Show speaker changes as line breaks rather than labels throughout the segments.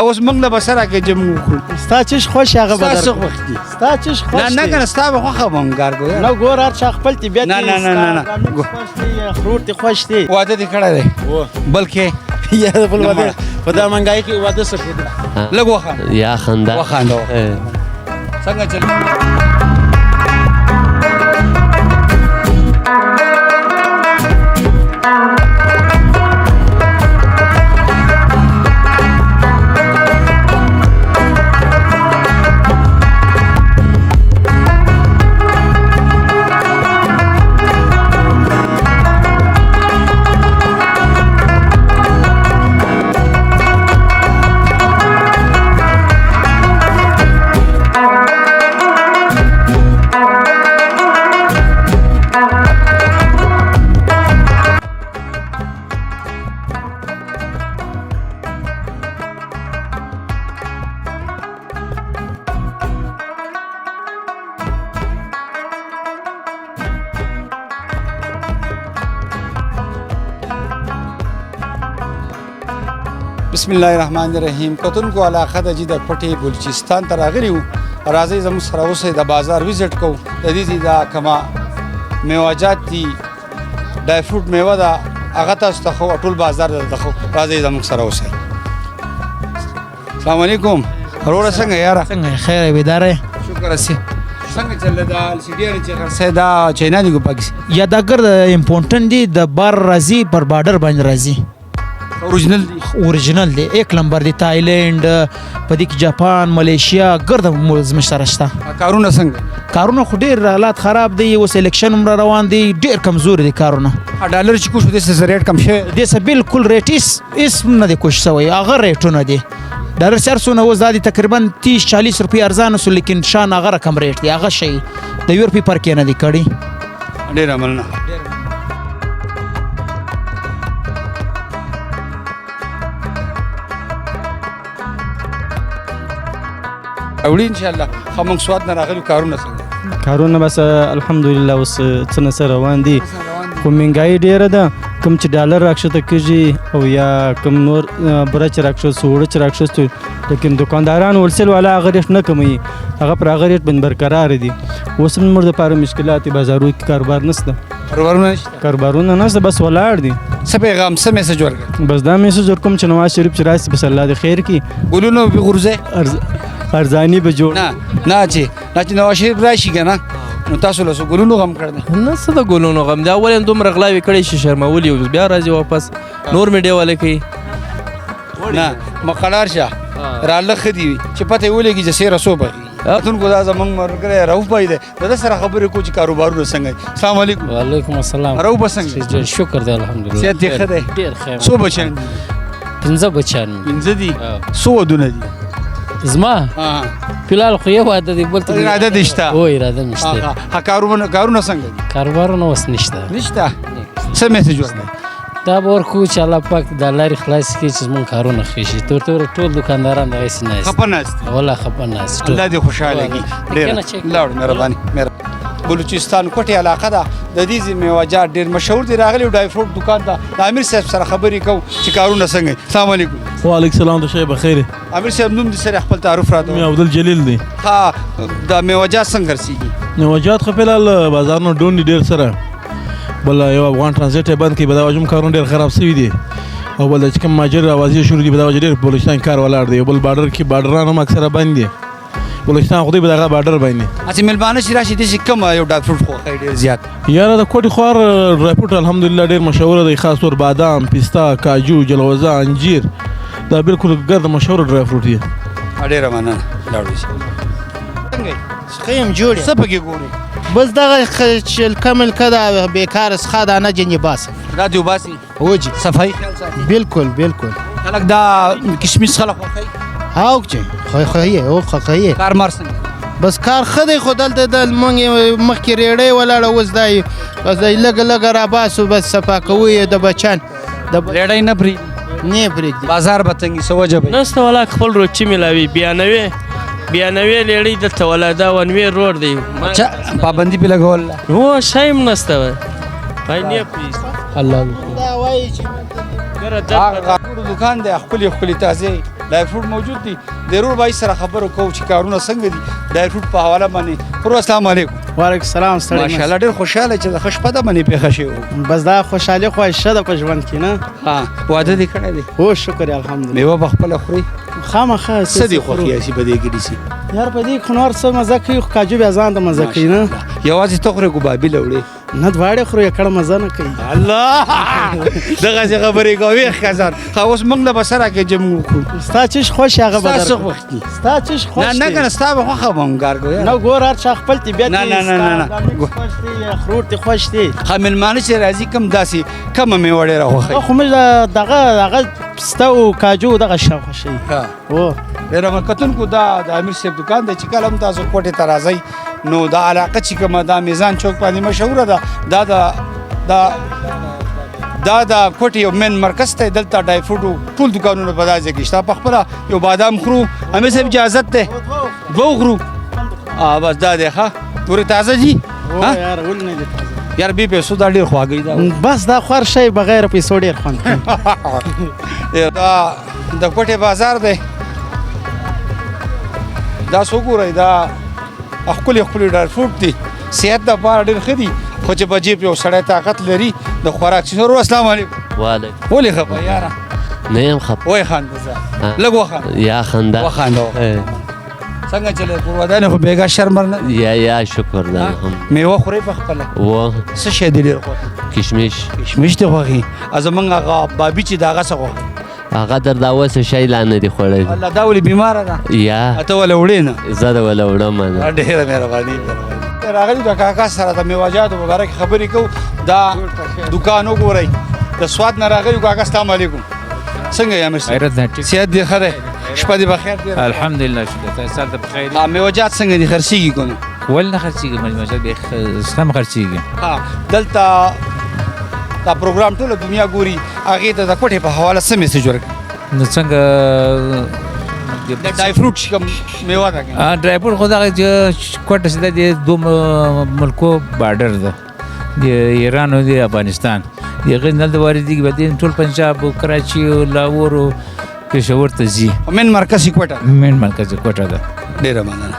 اوس موږ له به څه راکړې چې موږ وخورو
ستا چې خوښ هغه به
ستا څه
درکړو.
خوښ دي
ستا چې خوښ
نه
دی.
کنه ستا به خوښه به هم کار کوو
نه ګور هر چا خپل طبیعت
نه،
دی.
نه، نه، نه، نه.
ستا قانون خوښ دی، اخروټ دې خوښ دی.
واده دې کړی دی بلکې
یا د بل
نه
واده
مړه.
په دا منګای کې واده څه کېده.
لږ وخانده
یا خندا
وخانده څنګه چل بسم الله الرحمن الرحیم کتونکو علاقه د جده پټي بلوچستان ته راغلي وو راځئ زموږ سره اوسئ د بازار وزټ کوو د دې دا کما میوه‌جات دي ډرای فروټ میوه ده هغه تاسو ته خو ټول بازار درته خو راځئ زموږ سره اوسئ السلام علیکم وروره څنګه یاره
څنګه خیر بیداره
شکر اسي څنګه چل دا السیډیر چې خرڅه دا چاینا دی کو پاکستان
یا دا ګر د امپورټنټ دی د بار راځي پر بارډر باندې راځي
اوریجنل دی
اوریجنل دی یک نمبر دی تایلند په دې کې جاپان ملیشیا ګرد زموږ سره شته
کارونه څنګه
کارونه خو ډیر حالات خراب دی او سلیکشن هم روان دی ډیر کمزور دي کارونه
ډالر چې کو شو د ریټ کم شي
د څه بالکل ریټ اس نه دی کوش سوی هغه ریټونه دي ډالر 400 نه وزادي تقریبا 30-40 روپیا ارزانه سو لیکن شان هغه رقم ریټ دی هغه شی د یورپی پر کې نه دی کړی
ډیر مننه اوړي ان شاء الله خمن سواد نه راغلو کارونه څنګه
کارونه بس الحمدلله اوس څه سره روان دي خو مهنګایي ډیره ده کوم چې ډالر راکښته کېږي او یا کوم نور برچ راکښته سوړه چې راکښته لیکن دکانداران ولسل والا هغه ریټ نه کموي هغه پر هغه ریټ باندې برقرار دي اوس هم موږ لپاره مشکلات بازارو کې کاروبار نشته کاروبارونه نشته بس ولاړ دي
څه پیغام څه میسج ورکړه
بس دا میسج ورکوم چې نواز شریف چې راشي بس الله دې خیر کړي
ګلونو به غورځي
ارزانی به جوړ
نه چې نواز شریف راشي کنه نو تاسو له ګلونو غم کړل
نه څه د ګلونو غم دا اول دومره غلاوي کړي چې شرمولي او بیا راځي واپس نور میډیا والے کوي
نه مقدار شه راله خدي چې پته ولګي چې سیره سو بغي اتون کو دا زمنګ مرګره راو پایده د سره خبرې کو چې کاروبارونه څنګه السلام علیکم
وعلیکم السلام
راو بسنګ
شکر دی الحمدلله
سیادت دی خدای
ډیر خیر
سو بچن
15 بچان
پنځه دي سو ودونه دي
زما فلال خو یو عادت دی بل ته
اراده دشته
او اراده نشته
ها کارونه څنګه
کاروبارونه اوس نشته
څه میسج ورکړه
دا ورکو چې الله پاک د لارې خلاص کړي چې مونږ کارونه خېشي تور ټول دکانداران دا وایي نه
خپناست
والله خپناست
الله دې خوشاله کړي ډېر لاړ مهرباني بلوچستان کوټي علاقه ده د دې میوه‌جات ډېر مشهور دي راغلي ډای فروټ دکان ته د امیر صاحب سره خبرې کوو چې کارونه څنګه السلام علیکم
وعلیکم السلام د شی بخیر
امیر صاحب نوم دې سره خپل تعارف راته
مې عبدل جلیل دی
ها د میوه‌جات څنګه رسیږي
میوه‌جات خو فلال بازار نو ډون ډیر سره بل یو افغان ترانزیت بند کې بدا وجم کارونه ډیر خراب شوی دي او بل چې کوم ماجر اوازې شروع دي بدا وجه ډیر بلوچستان کار ولاړ دی بل بارډر کې بارډران هم اکثره بند دي بلوچستان خو دې بدغه بارډر باندې
اته ملبانه چې راشي د کوم یو ډای فروټ خو ډیر زیات
یاره د کوټي خوار ډرایفروټ الحمدلله ډیر مشهور دی خاص طور بادام پستا کاجو جلوزه انجیر دا بالکل ګرد مشهور ډرایفروټ دی
ډیر مننه لاړو څنګه
خیم جوړ
څه پکې ګوري
بس دغه چل کمل کده بیکار اسخه دا نه جنې باس
رادیو باسي
وجي
صفائی خیال ساتي
بالکل
خلک دا کشمش خلک خوښي
هاو چې خو
کار مار څنګه
بس کار خدای خدل د مونږ مخکې ریړې ولاړه وز دای بس لګ را باسو بس صفا کوي د بچان د
ریړې نه پری
نه پرېږدي
بازار به څنګه سوجه به
نسته ولا خپل روچي ملاوي بیانوي لړۍ دلته ولاده ونوي روډ دی
اچھا پابندي په لګول
هو شایم نسته پای نه پلیز
الله
دا وایي چې
ګره
دکان دی خپل تازه ډرای فروټ موجود دي د رور بای سره خبرو کوو چې کارونه څنګه دي ډرای فروټ په حواله باندې. ورو السلام علیکم.
وعلیکم السلام. ستړي
ماشاءالله ډېر خوشاله چې د ښه شپه ده باندې پیښه شوې.
بس دا خوشحالي خو ښه ده په ژوند کې نه.
ها واده دې کړی دی؟
هو شکر الحمدلله.
میوه په خپله خوري؟
خامخا
څه دې خوښي هسې په دې کې ډیسي؟
یار په دې خو نور څه مزه کوي خو کاجو بیا ځان ته مزه کوي نه.
یوازې ته خورې ګبابي لوړې
نه دواړې خورو یې کړه مزه نه کوي.
الله دغسې خبرې کوي ښځان. ښه اوس موږ له به سره کې چې موږ وکړو.
ستا چیش خوښ هغه به
ستا څه
درکړو.
خوښ دي؟
ستا چیش خوښ
نه نه
دی؟
که نه ستا به خوښه به هم کار کوو
نه ګور هر چا خپل طبیعت
نه،
دی.
نه، نه، نه، نه.
ستا دا میکس خوښ دی یا خروټ دې خوښ دی.
ښه مېلمانه چې راځي کوم داسې کومه میوه ډېره خوښوي؟
خو موږ دغه پسته او کاجو دغه شی خوښوي. هو
ډېره کتونکو دا د امیر صاحب دکان دی چې کله هم تاسو کوټې ته راځئ نو دا علاقه چې کومه دا میزان چوک باندې مشهوره ده دا د کوټې یو مین مرکز دی. دلته ډرای فروټو ټول دکانونه په دا ځای کې شته. په خپله یو بادام خورو امیر صاحب اجازت دی دوه خورو بس دا دی ښه تورې تازه دي
یار ولې نه دي تازه
یار بې پیسو دا ډېر خواږی ده.
بس دا خور شی بغیر پیسو ډېر خوند کوي.
دا د کوټې بازار دی دا څه وګورئ دا ښکلي ښکلي ډرای فروټ دي صحت دپاره ډېر ښه دي خو چې په جیب یو سړی طاقت لري د خوراک شي. ورو السلام علیکم.
وعلیکم.
ولې خفه یاره؟
نه یم خفه.
وایې خانده ځه لږ وخانده.
یا خنده.
وخانده څنګه چلې کور ودانې خو بېګا شرمر نه دی؟
یا شکر ده الحمد.
میوه خورئ په خپله؟
و
څه شی دی ډېر خوښ؟
کشمش.
کشمش دې خوښي؟ زمونږ هغه بابي چې د هغه څه خوښوي؟
هغه در دا اوسه شی لا نه دی خوړلی.
الله دا ولې بیماره ده؟
یا
ته ولې وړې نه؟
زه د وله وړم نه.
ډېره مهرباني راغلي د کاکا سره د میوهجاتو په باره کې خبرې کوو. دا دکان وګورئ د سوات نه راغلي کاکا السلام علیکم. څنګه یې امیر صاحب؟
خیرت نه ټیک.
صحت دې ښه دی؟ شپه دې بخیر دې؟
الحمدلله شکر تاسو سره د بخیر.
میوهجات څنګه دي خرڅېږي که نه؟
ول نه خرڅېږي مجموعه به سم خرڅېږي.
دلته دا پروګرام ټوله دنیا ګوري هغې ته د کوټې په حواله څه میسج ورکړي؟
نو څنګه
د ډرای فروټ چې کوم میوه ده که
ډرای فروټ خو دغه چې کوټه چې ده د دوه ملکو بارډر ده د ایران او د افغانستان د هغې نه دلته واردېږي به دې ټول پنجاب او کراچي او لاهور او پېښور ته ځي.
مین مرکز یې کوټه
مین مرکز یې کوټه ده.
ډېره مننه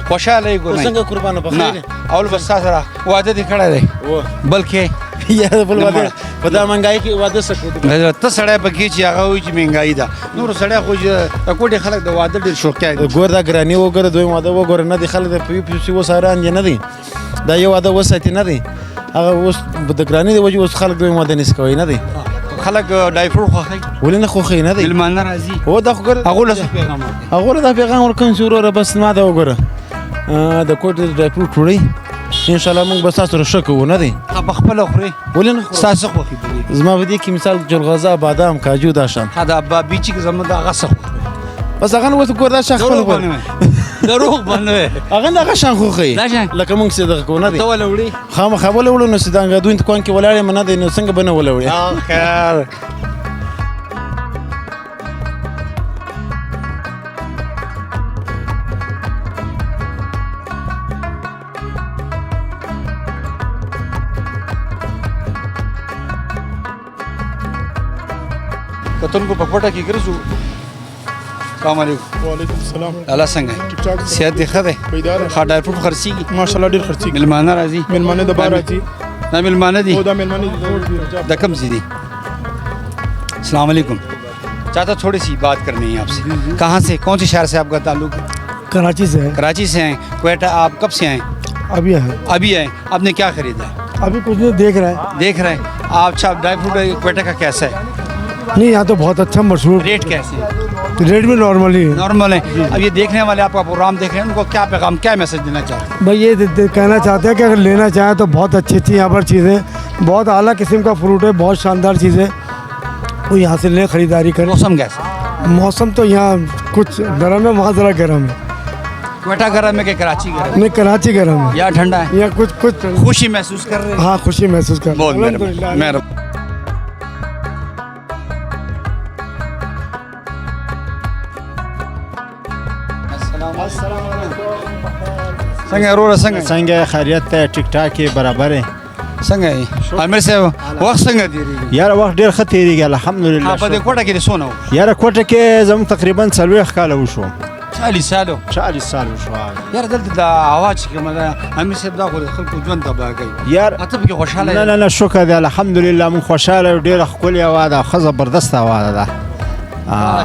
خوشحاله یې ګورئ.
څنګه قربانه په خیر
نه اول به ستا سره واده دې کړی دی بلکې
یا بل واده په دا مهنګایي کې واده څه کوو؟
ته سړی پکې چې هغه وایي چې مهنګایي ده نور سړی خو د کوټې خلک د واده ډېر شوقیان دي.
ګور دا ګراني وګوره دویم واده وګوره نه دي خلک د پیسې وساران دي نه دي دا یو واده وساتي نه دی هغه اوس د ګراني د وجې اوس خلک دویم واده نشي کوی نه دی.
خلک ډرای فروټ خوښوي
ولې نه خوښوي نه دی؟
مېلمانه راځي
هو دا خو ګوره
هغو له څه پیغام ورکوي؟
هغو له دا پیغام ورکوم چې وروره بس ما دا وګوره د کوټې د ډرای فروټ وړئ انشاءالله موږ به ستا سره ښه کوو نه دی.
په خپله خورې
ولې نه خورو؟
ستا څه خوښي په دې؟
زما په دې کې مثال جلغوزه بادام کاجو دا شان
دا بابي چې زموږ د هغه څه خوښوي؟
بس هغه نه ورته ګوره دا شان خپل
دروغ باندې دروغ باندې
هغه نه هغه شان خوښوي
دا شان
لکه موږ چې دغه کوو نه دی.
ته ولې وړې؟
خامخا ولې وړو نو چې د انګادوین دکان کې ولاړ یم نه دی نو څنګه به نه ولوړې.
خیر کتونکو په کوټه کې ګرځو. السلام علیکم.
وعلیکم السلام.
الله څنګه
ټیک ټاک.
صحت دې ښه دی؟
بیدار.
ښه ډرای فروټ خرڅېږي؟
ماشاءالله ډېر خرڅېږي.
مېلمانه راځي؟
مېلمانه د بار راځي.
دا مېلمانه دي؟
او دا مېلمانه دي.
دا کم سی دي؟ السلام علیکم. چاہتا تھوڑی سی بات کرنی ہے آپ سے. کہاں سے کون سے شہر سے آپ کا تعلق ہے؟
کراچی سے ہے.
کراچی سے ہیں. کوئٹہ آپ کب سے آئے؟
ابھی ہے.
ابھی آئے. آپ نے کیا خریدا؟
ابھی کچھ نہیں دیکھ رہا ہے.
دیکھ رہے ہیں آپ. اچھا ڈرائی فروٹ کوئٹہ کا کیسا ہے؟
نہیں یہاں تو بہت اچھا مشہور.
ریٹ کیسے ہے؟
ریٹ بھی نارمل ہی ہے.
نارمل ہے. اب یہ دیکھنے والے آپ کا پروگرام دیکھ رہے ہیں ان کو کیا پیغام کیا میسج دینا چاہتے ہیں؟
بھائی یہ کہنا چاہتے ہیں کہ اگر لینا چاہیں تو بہت اچھی اچھی یہاں پر چیزیں بہت اعلیٰ قسم کا فروٹ ہے بہت شاندار چیزیں وہ یہاں سے لیں خریداری کریں.
موسم کیسا؟
موسم تو یہاں کچھ گرم ہے وہاں ذرا گرم ہے.
کوئٹہ گرم ہے کہ کراچی گرم ہے؟
نہیں کراچی گرم ہے.
یا ٹھنڈا ہے؟
یہاں کچھ
خوشی محسوس کر رہے ہیں؟
ہاں خوشی محسوس کر
بہت
الحمدللہ.
مہربانی. څنګه وروره څنګه؟
څنګه خیریت ته ټیک ټاک برابر
څنګه یې امیر صاحب وخت څنګه تېرېږي
یاره وخت ډېر ښه تېرېږي الحمدلله.
په دې کوټه کې دې څونه وو؟
یاره کوټه کې زموږ تقریبا 40 کاله وشو.
40 سالو
40 سال وشو.
یاره دلته د هوا چې کومه ده امیر صاحب دا خو د خلکو ژوند تباه کوي.
یار
ته پکې خوشحاله
نه نه نه شکر دی الحمدلله موږ خوشحاله یو. ډېره ښکلې هوا ده، ښه زبردسته هوا ده.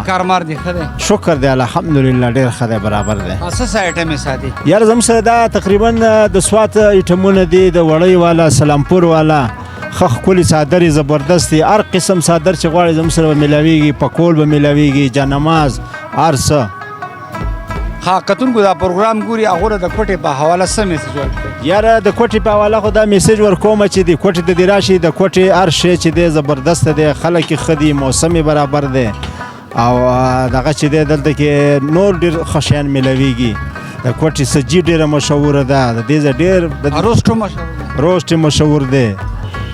کارمار دی ښه دی؟
شکر دی الحمدلله ډېر ښه دی برابر دی.
څه څه ایټم یې ساتي؟
یاره زموږ سره دا تقریبا د سوات ایټمونه دي، د وړۍ والا، سلامپور والا، ښه ښکلې څادرې زبردست دي. هر قسم څادر چې غواړې زموږ سره به میلاویږي، پکول به میلاویږي، جانماز، هر څه.
ها کتونکو دا پروګرام ګوري هغوی د کوټې په حواله څه میسج ورکوي؟
یاره د کوټې په حواله خو دا میسج ورکوم چې د کوټې ته دې راشي. د کوټې هر شی چې دی زبردست دی، خلک یې ښه دي، موسم یې برابر دی، او دغه چې دی دلته کې نور ډېر ښه شیان میلاویږي. د کوټې سجي ډېره مشهوره ده، د دې ځای ډېر روسټ مشهور دی،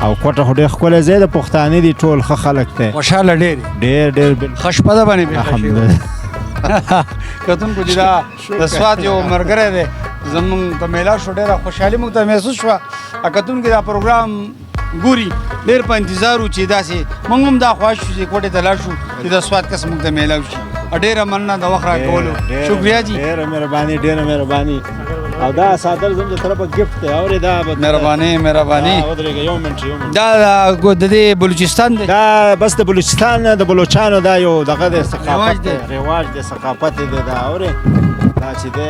او کوټه خو ډېر ښکلی ځای د پښتانه دي، ټول ښه خلک دی،
خوشحاله
ډېر
ښه شپه ده باندې الحمدلله. کتونکو چې دا د سوات یو ملګری دی زمونږ ته میلاو شو، ډېره خوشحالي موږ ته محسوس شوه. کتونکو دا پروګرام ګوري ډېر په انتظار و چې داسې موږ هم دا خواهش شو چې کوټې ته لاړ شو چې د سوات کس موږ ته میلاو شي. ډېره مننه د وخت راکولو، شکریه جي.
ډېره مهرباني. او دا صادر زموږ د طرفه ګفټ دی. اورې دا
مهرباني.
ودرېږه یو منټ.
دا د دې بلوچستان دی؟
دا بس د بلوچستان د بلوچانو دا یو دغه دی، ثقافت دی، رواج دی، ثقافت دی. دا اورې دا چې دی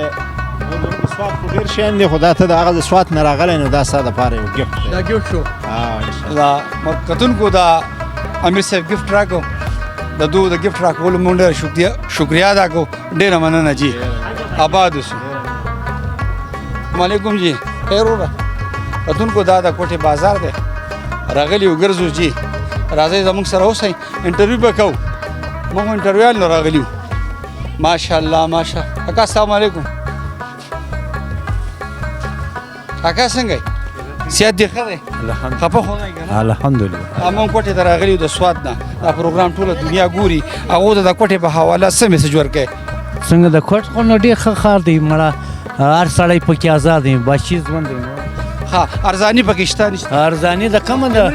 د سوات خو ډېر شیان دي، خو دا ته د هغه د سوات نه راغلی نو دا ستا دپاره یو ګفټ دی.
دا ګفټ شو. دا کتونکو دا امیر صاحب ګفټ راکړو، د دوی د ګفټ راکولو مونږ ډېره شکریه ادا کوو. ډېره مننه جي، آباد اوسو. علیکم جی، خیر وره. کتونکو دا د کوټې بازار دی، راغلي وګرځو جي. راځئ زموږ سره اوسئ، انټرویو به کوو. موږ انټرویوال نه راغلي وو. ماشاءالله ماشاءالله. اکا السلام علیکم. اکا څنګه یې؟ صحت دې ښه دی؟ خفه خو نه یې که نه؟
الحمدلله.
موږ کوټې ته راغلي یو د سوات نه. دا پروګرام ټوله دنیا ګوري، هغو ته د کوټې په حواله څه میسج ورکوې؟
څنګه د کوټ خو نو ډېر ښه ښار دی مړه، هر سړی پکې آزاد دی، باشي ژوند دی.
ها ارزاني پکې شته نشته؟
ارزاني د کومه ده؟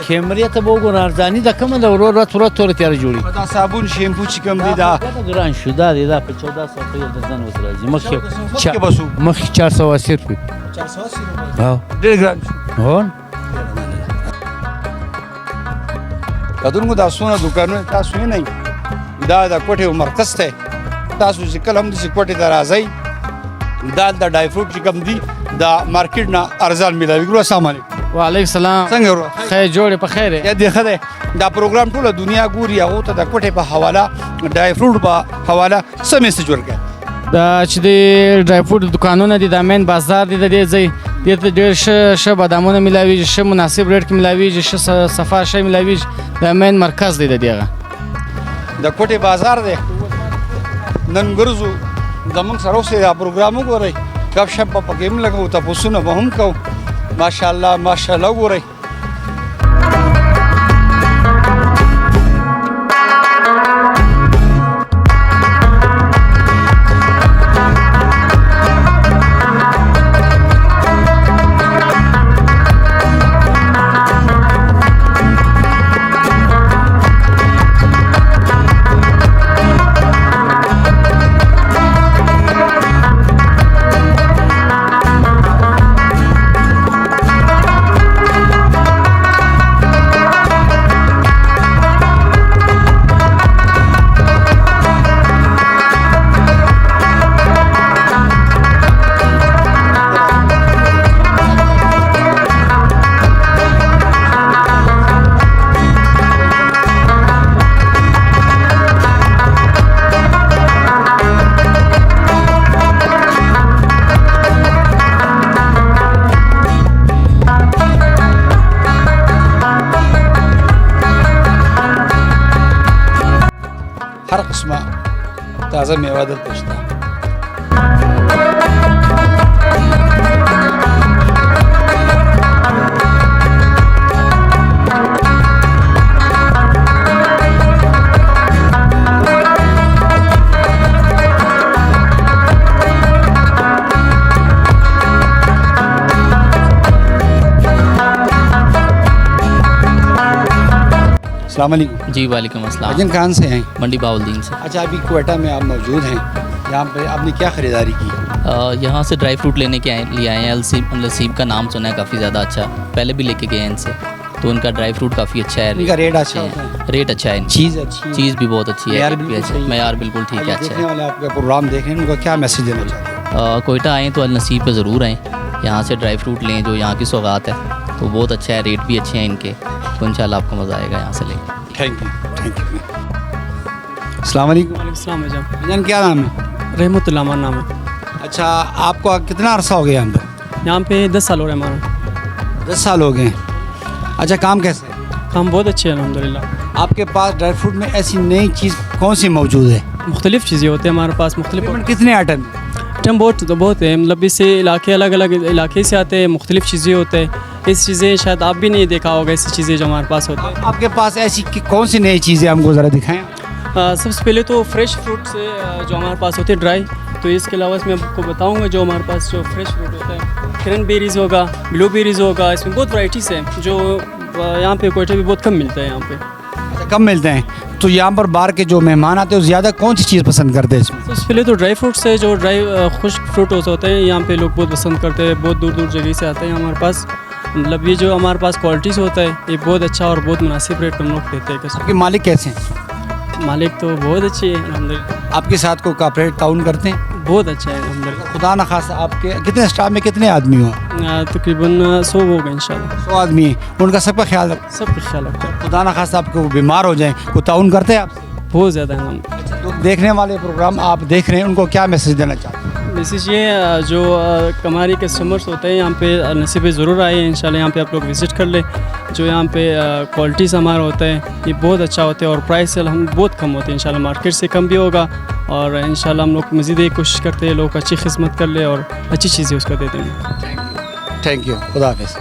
کیمرې ته به وګوره، ارزاني د کومه ده؟ ورور توره تیاره جوړي.
دا صابون شیمپو چې کوم دی دا
ګران شو. دا دی دا په 1400 یو درځن اوس راځي.
مخکې بسو
مخکې 480 روپۍ.
480 روپۍ ډېر ګران شو.
هو
کتونکو دا څونه دوکانونه تاسو یې نه دا د کوټې مرکز دی. تاسو چې کله هم داسې کوټې ته راځئ، دا د ډای فروټ چې کوم دي دا مارکیټ نه ارزان میلاوي. السلام علیکم.
وعلیکم السلام.
څنګه ورو؟
خیر جوړې په خیر یې؟
یاد دې ښه دی. دا پروګرام ټوله دنیا ګوري، هغو ته د کوټې په حواله، ډای فروټ په حواله څه میسج ورکوې؟
دا چې د ډرای فروټ دکانونه دي، دا مین بازار دی د دې ځای. دې ته ډېر ښه بادامونه میلاویږي، ښه مناسب ریټ کې میلاویږي، ښه صفا شی میلاویږي. دا مین مرکز دی د دې هغه.
د کوټې بازار دی. نن ګرځو زموږ سره اوسئ، دا پروګرام وګورئ، ګپ شپ به پکې هم لګوو، تپوسونه به هم کوو. ماشاءالله ماشاءالله وګورئ. هر قسمه تازه میوه دلته شته. अस्सलाम वालेकुम।
जी वालेकुम अस्सलाम।
भाईजान कहाँ से हैं?
मंडी बाउलदीन से।
अच्छा, अभी क्वेटा में आप मौजूद हैं, यहाँ पे आपने क्या ख़रीदारी की?
यहाँ से ड्राई फ्रूट लेने के लिए आए हैं। लसीब का नाम सुना है काफ़ी ज़्यादा अच्छा, पहले भी लेके गए हैं इनसे, तो उनका ड्राई फ्रूट काफ़ी अच्छा है।
इनका रेट अच्छा है?
रेट अच्छा है,
चीज़ अच्छी,
चीज़ भी बहुत अच्छी है,
मैयार
बिल्कुल ठीक है, अच्छा
देखने वाले आपका प्रोग्राम देख रहे हैं, उनको क्या मैसेज देना चाहते हैं?
कोयटा आएँ तो नसीब पे ज़रूर आएँ, यहाँ से ड्राई फ्रूट लें, जो यहाँ की सौगात है, तो बहुत अच्छा है, रेट भी अच्छे हैं इनके, तो इंशाल्लाह आपको मज़ा आएगा यहाँ से लेकर।
Thank you. अस्सलाम वालेकुम। भाईजान क्या नाम है?
रहमतुल्लाह हमारा नाम है।
अच्छा, आपको कितना अरसा हो गया यहाँ पे?
यहाँ पे 10 साल हो रहे हैं हमारा।
10 साल हो गए। अच्छा, काम कैसे है?
काम बहुत अच्छे हैं अल्हम्दुलिल्लाह।
आपके पास ड्राई फ्रूट में ऐसी नई चीज़ कौन सी मौजूद है?
मुख्तलिफ चीज़ें होती हैं हमारे पास, मुख्तलिफ।
कितने आइटम?
आइटम बहुत है, मतलब इससे इलाके अलग अलग इलाके से आते हैं, मुख्तलिफ चीज़ें होते हैं। ऐसी चीज़ें शायद आप भी नहीं देखा होगा, ऐसी चीज़ें जो हमारे पास होती हैं।
आपके पास ऐसी कौन सी नई चीज़ें हमको ज़रा दिखाएँ?
सबसे पहले तो फ्रेश फ्रूट से जो हमारे पास होते हैं ड्राई, तो इसके अलावा इसमें आपको बताऊंगा जो हमारे पास जो फ्रेश फ्रूट होता है, क्रैनबेरीज़ होगा, ब्लूबेरीज़ होगा, इसमें बहुत वैराइटीज़ हैं जो यहाँ पे कोयटा भी बहुत कम मिलता है यहाँ पे।
अच्छा, कम मिलते हैं, तो यहाँ पर बाहर के जो मेहमान आते हैं वो ज़्यादा कौन सी चीज़ पसंद करते हैं इसमें?
सबसे पहले तो ड्राई फ्रूट्स है, जो ड्राई खुश्क फ्रूट होते हैं यहाँ पे लोग बहुत पसंद करते हैं, बहुत दूर दूर जगह से आते हैं हमारे पास। मतलब ये जो हमारे पास क्वालिटीज़ होता है ये बहुत अच्छा और बहुत मुनासिब रेट हम लोग देते हैं।
आपके मालिक कैसे हैं?
मालिक तो बहुत अच्छे हैं अल्हम्दुलिल्लाह।
आपके साथ को कॉपरेट ताउन करते हैं?
बहुत अच्छा है अल्हम्दुलिल्लाह।
खुदा न खासा आपके कितने स्टाफ में कितने आदमी हो?
तकरीबन 100 हो गए इंशाल्लाह।
100 आदमी हैं, उनका सबका ख्याल रखते?
सबका ख्याल रखते हैं।
खुदा न खासा आपको बीमार हो जाएं, को ताउन करते हैं आपसे?
बहुत ज़्यादा है हम।
तो देखने वाले प्रोग्राम आप देख रहे हैं, उनको क्या मैसेज देना चाहते हैं?
मैसेज ये जो हमारे कस्टमर्स होते हैं यहाँ पे नसीब पे ज़रूर आए, इंशाल्लाह यहाँ पे आप लोग विज़िट कर ले। जो यहाँ पे क्वालिटीज़ हमारा होता है ये बहुत अच्छा होता है और प्राइस हम बहुत कम होते हैं, इंशाल्लाह मार्केट से कम भी होगा, और इंशाल्लाह हम लोग मज़ीद एक कोशिश करते हैं लोग अच्छी खिदमत कर ले और अच्छी चीज़ें उसका दे देंगे।
थैंक यू, खुदा हाफिज़।